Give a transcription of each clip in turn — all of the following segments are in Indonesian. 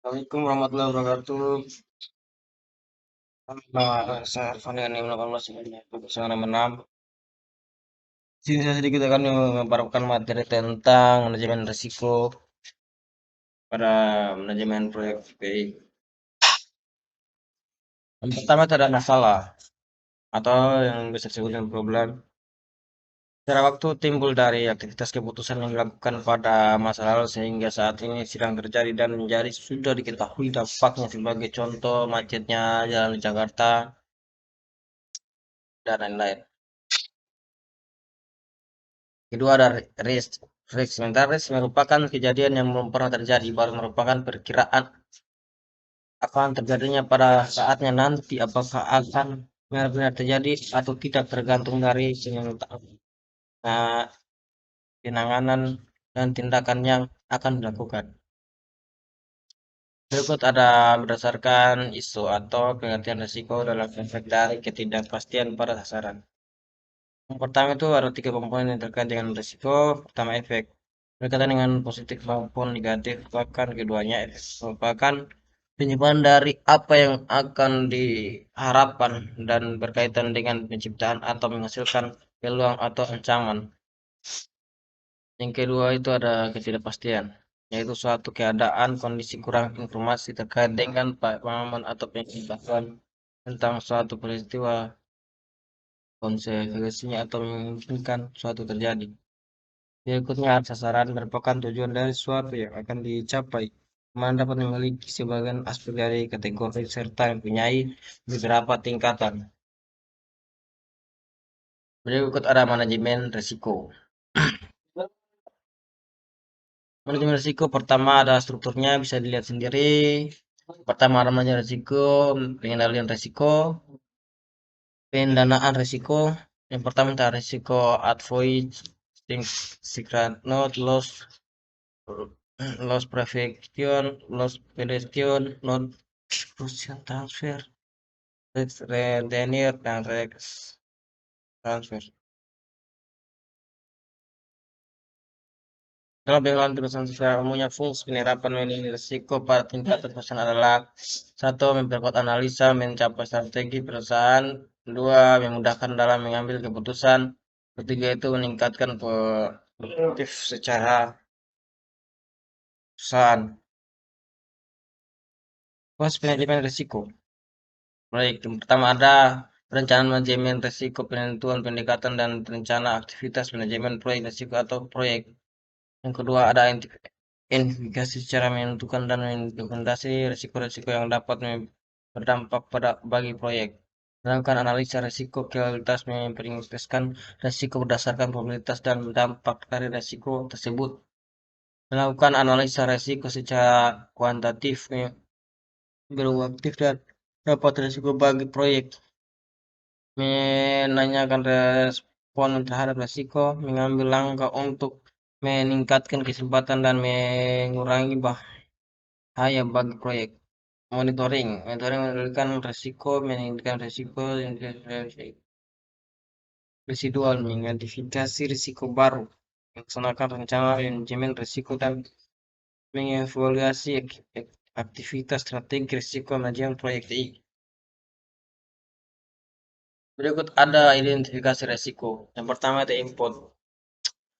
Assalamualaikum warahmatullahi wabarakatuh. Nama saya Arfan dengan NIM 1896. Sini saya sedikit akan memaparkan materi tentang manajemen risiko pada manajemen proyek PI. Yang pertama itu ada masalah atau yang bisa disebut dengan problem. Secara waktu timbul dari aktivitas keputusan yang dilakukan pada masa lalu sehingga saat ini sedang terjadi dan menjadi sudah diketahui dampaknya sebagai contoh macetnya jalan di Jakarta dan lain-lain. Kedua ada risk. Risk. Sementara risk merupakan kejadian yang belum pernah terjadi, baru merupakan perkiraan akan terjadinya pada saatnya nanti, apakah akan benar-benar terjadi atau tidak tergantung dari penanganan dan tindakan yang akan dilakukan. Berikut ada berdasarkan isu atau pengertian risiko dalam efek dari ketidakpastian pada sasaran. Yang pertama itu ada tiga komponen yang terkait dengan risiko. Pertama efek. Berkaitan dengan positif maupun negatif, bahkan keduanya efek merupakan penyebabkan dari apa yang akan diharapkan dan berkaitan dengan penciptaan atau menghasilkan peluang atau ancaman. Yang kedua itu ada ketidakpastian, yaitu suatu keadaan kondisi kurang informasi terkait dengan pemahaman atau pengetahuan tentang suatu peristiwa, konsekuensinya atau memungkinkan suatu terjadi. Berikutnya sasaran merupakan tujuan dari sesuatu yang akan dicapai. Mana dapat memiliki sebagian aspek dari kategori serta mempunyai beberapa tingkatan. Berikut ada manajemen risiko. Manajemen risiko pertama ada strukturnya bisa dilihat sendiri. Pertama ada manajemen risiko, pengendalian risiko, pendanaan risiko. Yang pertama ada risiko avoid, secret note, loss prevention, loss prediction, non crucial transfer, risk retenir, dan risk transfer. Dalam pengelolaan perusahaan secara umumnya, fungsi penerapan manajemen risiko pada tingkat perusahaan adalah satu, memperkuat analisa, mencapai strategi perusahaan, dua, memudahkan dalam mengambil keputusan, ketiga itu meningkatkan produktif secara perusahaan. Proses manajemen risiko. Baik, yang pertama ada perencanaan manajemen risiko, penentuan pendekatan dan rencana aktivitas manajemen proyek risiko atau proyek. Yang kedua ada investigasi secara menentukan dan mendokumentasi risiko-risiko yang dapat berdampak pada bagi proyek. Melakukan analisa risiko kualitas memperinvestasikan risiko berdasarkan probabilitas dan dampak dari risiko tersebut. Melakukan analisa risiko secara kuantitatif berupa aktif dan dapat risiko bagi proyek. Menanyakan respon terhadap risiko, mengambil langkah untuk meningkatkan kesempatan dan mengurangi bahaya bagi proyek. Monitoring, mengendalikan risiko, meningkatkan risiko residual, mengidentifikasi risiko baru, melaksanakan rencana manajemen risiko dan mengevaluasi aktivitas strategi risiko manajemen proyek TI. Berikut ada identifikasi risiko. Yang pertama itu input.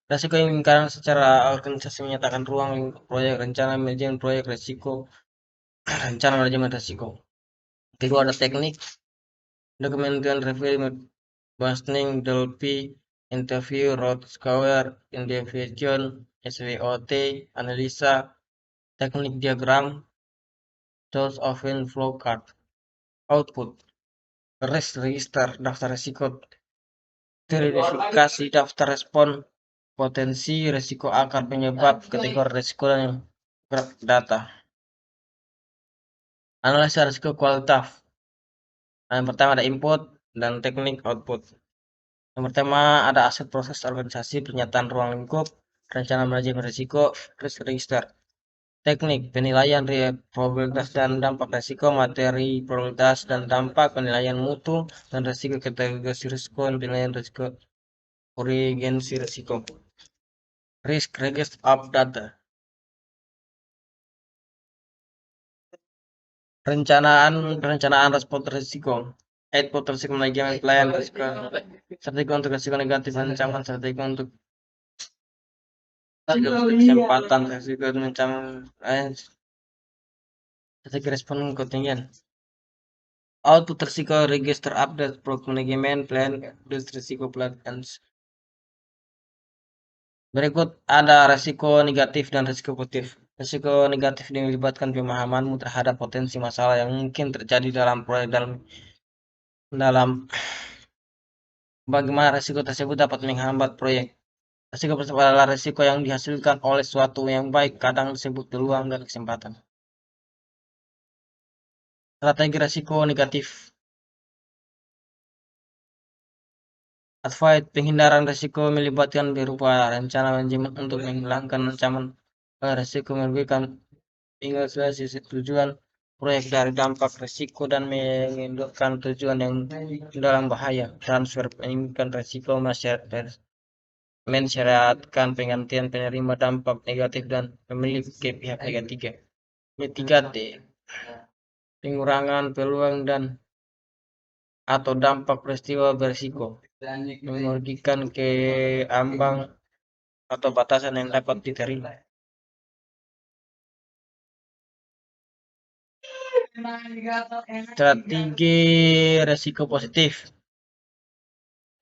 Risiko yang diinginkan secara organisasi menyatakan ruang proyek, rencana manajemen proyek risiko, rencana manajemen risiko. Kedua ada teknik, dokumen review, Basning, Dolby, interview, road scour, individual, SWOT, analisa, teknik diagram, source of inflow card, output, risk register, daftar risiko, verifikasi daftar respon, potensi risiko akar penyebab, kategori risiko dan data. Analisa risiko kualitatif. Yang pertama ada input dan teknik output. Yang pertama ada aset proses organisasi, pernyataan ruang lingkup, rencana manajemen risiko, risk register. Teknik penilaian probabilitas dan dampak risiko, materi probabilitas dan dampak, penilaian mutu dan risiko, kategori risiko, penilaian risiko, urgensi risiko. Risk register of data. Perencanaan respon risiko. Output risiko manajemen pelayan risiko. Strategi untuk risiko negatif ancaman, strategi untuk kesempatan risiko ancaman, strategi respon kontingen. Output risiko register update pro manajemen plan risiko pelatihan. Berikut ada resiko negatif dan resiko positif. Resiko negatif melibatkan pemahamanmu terhadap potensi masalah yang mungkin terjadi dalam proyek dalam bagaimana resiko tersebut dapat menghambat proyek. Resiko positif adalah resiko yang dihasilkan oleh suatu yang baik, kadang disebut peluang dan kesempatan. Strategi resiko negatif. Avoid penghindaran risiko melibatkan berupa rencana manajemen untuk menghilangkan ancaman risiko merugikan sisi tujuan proyek dari dampak risiko dan mengindukkan tujuan yang dalam bahaya. Transfer meningkatkan risiko mensyaratkan penggantian penerima dampak negatif dan pemilik ke pihak ketiga. Mitigasi pengurangan peluang dan atau dampak peristiwa berisiko merugikan ke ambang atau batasan yang dapat diterima. Strategi resiko positif.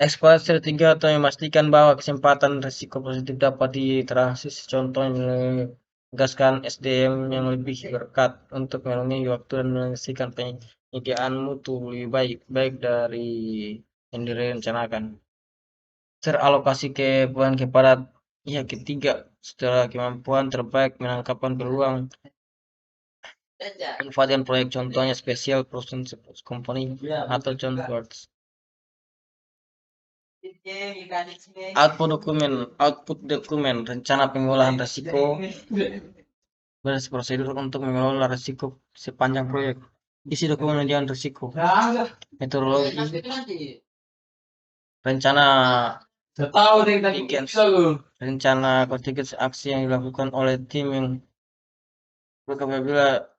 Eksplorasi strategi atau memastikan bahwa kesempatan resiko positif dapat ditransis. Contohnya menegaskan SDM yang lebih berkat untuk melindungi waktu dan menyelesaikan penyediaan mutu lebih baik dari yang direncanakan. Teralokasi kemampuan kepada pihak ketiga setelah kemampuan terbaik menangkapkan peluang manfaatkan proyek, contohnya special person company atau John Words. Output dokumen rencana pengolahan risiko prosedur untuk mengelola risiko sepanjang proyek. Isi dokumen manajemen risiko, metodologi, rencana rencana kontingensi aksi yang dilakukan oleh tim yang apabila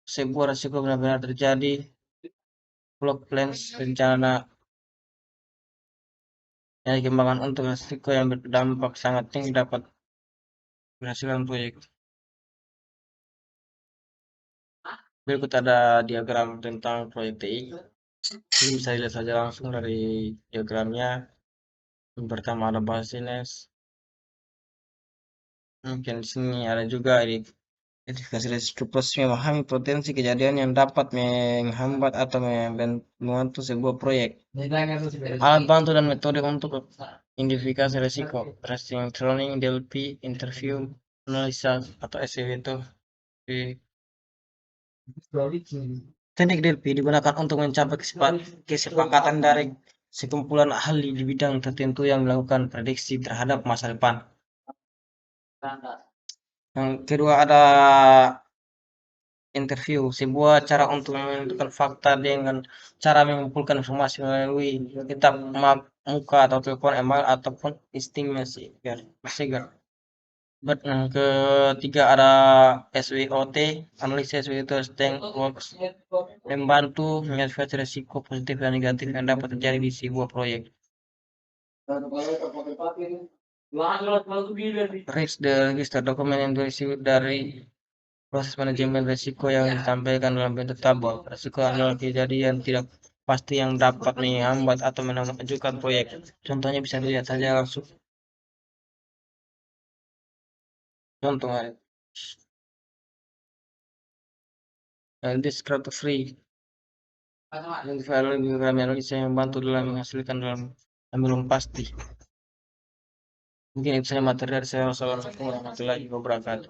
sebuah risiko benar-benar terjadi. Block plans rencana yang dikembangkan untuk risiko yang berdampak sangat tinggi dapat menghasilkan proyek. Berikut ada diagram tentang proyek TI. Ini bisa dilihat saja langsung dari diagramnya. Yang pertama ada business. Mungkin di sini ada juga identifikasi risiko proses memahami potensi kejadian yang dapat menghambat atau membantu sebuah proyek. Alat bantu dan metode untuk identifikasi risiko. Tracing, training, DLP, interview, analisa atau SEW itu. Teknik DLP digunakan untuk mencapai kesepakatan dari sekumpulan ahli di bidang tertentu yang melakukan prediksi terhadap masa depan. Yang kedua ada interview, sebuah cara untuk menentukan fakta dengan cara mengumpulkan informasi melalui kitab muka atau telepon, email ataupun estimasi. Yang ketiga ada SWOT, analisis SWOT Strength Works, membantu mengevaluasi risiko positif dan negatif yang dapat terjadi di sebuah proyek. Risk the register, dokumen yang berisi dari proses manajemen risiko yang disampaikan dalam bentuk tabel. Risiko adalah kejadian tidak pasti yang dapat menghambat atau memajukan proyek. Contohnya bisa dilihat saja langsung. Contoh describe free diagram analisa yang membantu dalam menghasilkan dalam belum pasti. Mungkin itu saja materi dari saya. Wassalamualaikum warahmatullahi wabarakatuh.